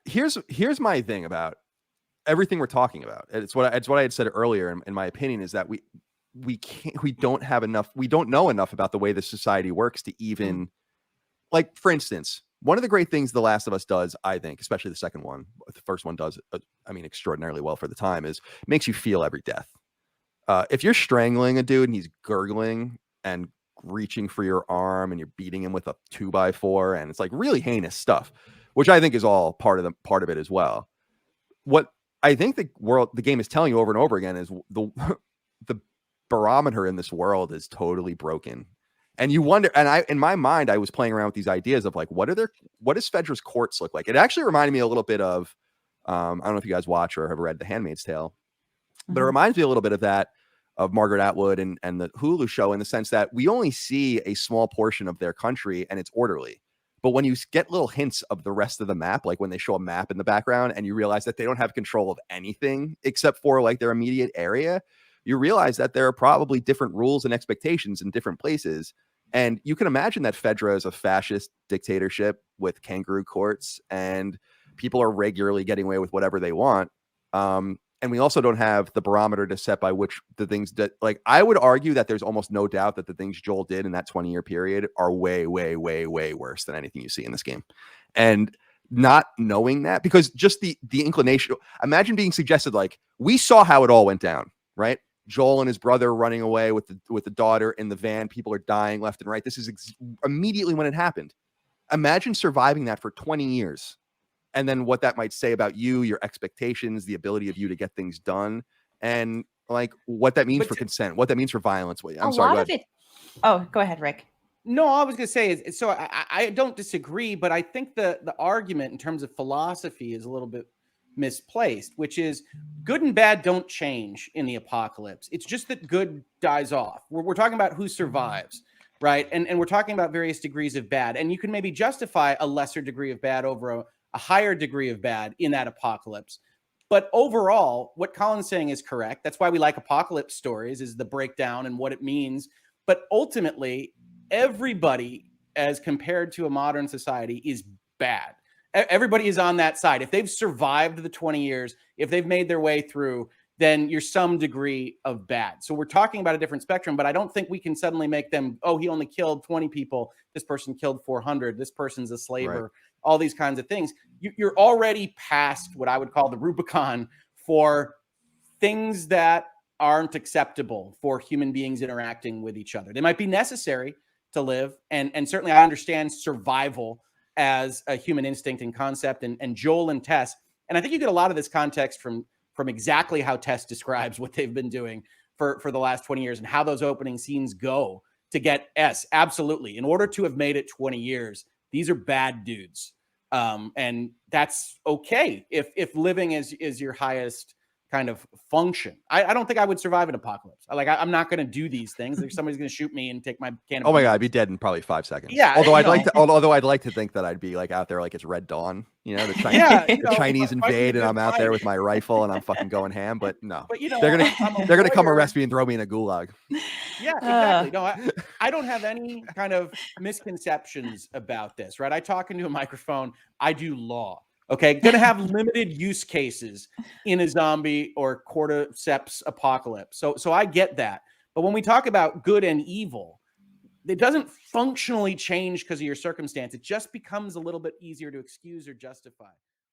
Here's my thing about everything we're talking about. It's what I had said earlier. In my opinion, is that we don't know enough about the way the society works to even, like, for instance, one of the great things The Last of Us does, I think, especially the second one, the first one does, extraordinarily well for the time, is makes you feel every death. If you're strangling a dude and he's gurgling and reaching for your arm and you're beating him with a 2x4 and it's like really heinous stuff, which I think is all part of it as well. What I think the game is telling you over and over again is the barometer in this world is totally broken. And you wonder, and in my mind, I was playing around with these ideas of like, what does Fedra's courts look like? It actually reminded me a little bit of, I don't know if you guys watch or have read The Handmaid's Tale, but it reminds me a little bit of that, of Margaret Atwood and the Hulu show, in the sense that we only see a small portion of their country and it's orderly. But when you get little hints of the rest of the map, like when they show a map in the background and you realize that they don't have control of anything except for like their immediate area, you realize that there are probably different rules and expectations in different places. And you can imagine that Fedra is a fascist dictatorship with kangaroo courts and people are regularly getting away with whatever they want. And we also don't have the barometer to set by which the things that, like, I would argue that there's almost no doubt that the things Joel did in that 20-year period are way, way, way, way worse than anything you see in this game. And not knowing that, because just the inclination, imagine being suggested, like, we saw how it all went down, right? Joel and his brother running away with the daughter in the van. People are dying left and right. This is immediately when it happened. Imagine surviving that for 20 years. And then what that might say about you, your expectations, the ability of you to get things done, and like what that means for consent, what that means for violence. I'm sorry. A lot of it. Oh, go ahead, Rick. No, I was going to say is so I don't disagree, but I think the argument in terms of philosophy is a little bit misplaced, which is good and bad don't change in the apocalypse. It's just that good dies off. We're talking about who survives, right? And we're talking about various degrees of bad, and you can maybe justify a lesser degree of bad over a higher degree of bad in that apocalypse. But overall, what Colin's saying is correct. That's why we like apocalypse stories, is the breakdown and what it means. But ultimately, everybody, as compared to a modern society, is bad. Everybody is on that side. If they've survived the 20 years, if they've made their way through, then you're some degree of bad. So we're talking about a different spectrum, but I don't think we can suddenly make them, oh, he only killed 20 people. This person killed 400. This person's a slaver. Right. All these kinds of things. You're already past what I would call the Rubicon for things that aren't acceptable for human beings interacting with each other. They might be necessary to live. And certainly I understand survival as a human instinct and concept, and Joel and Tess. And I think you get a lot of this context from exactly how Tess describes what they've been doing for the last 20 years and how those opening scenes go to get S. Absolutely. In order to have made it 20 years, these are bad dudes. And that's okay if living is your highest kind of function. I don't think I would survive an apocalypse. I'm not going to do these things. Like somebody's going to shoot me and take my can of Oh my God, I'd be dead in probably 5 seconds. Yeah. Although I'd like to think that I'd be like out there like it's Red Dawn, the Chinese, the Chinese invade and I'm out there with my rifle and I'm fucking going ham. But no, but, they're gonna come arrest me and throw me in a gulag. Yeah, exactly. No, I don't have any kind of misconceptions about this, right? I talk into a microphone. I do law. Okay, going to have limited use cases in a zombie or cordyceps apocalypse. So I get that. But when we talk about good and evil, it doesn't functionally change because of your circumstance. It just becomes a little bit easier to excuse or justify.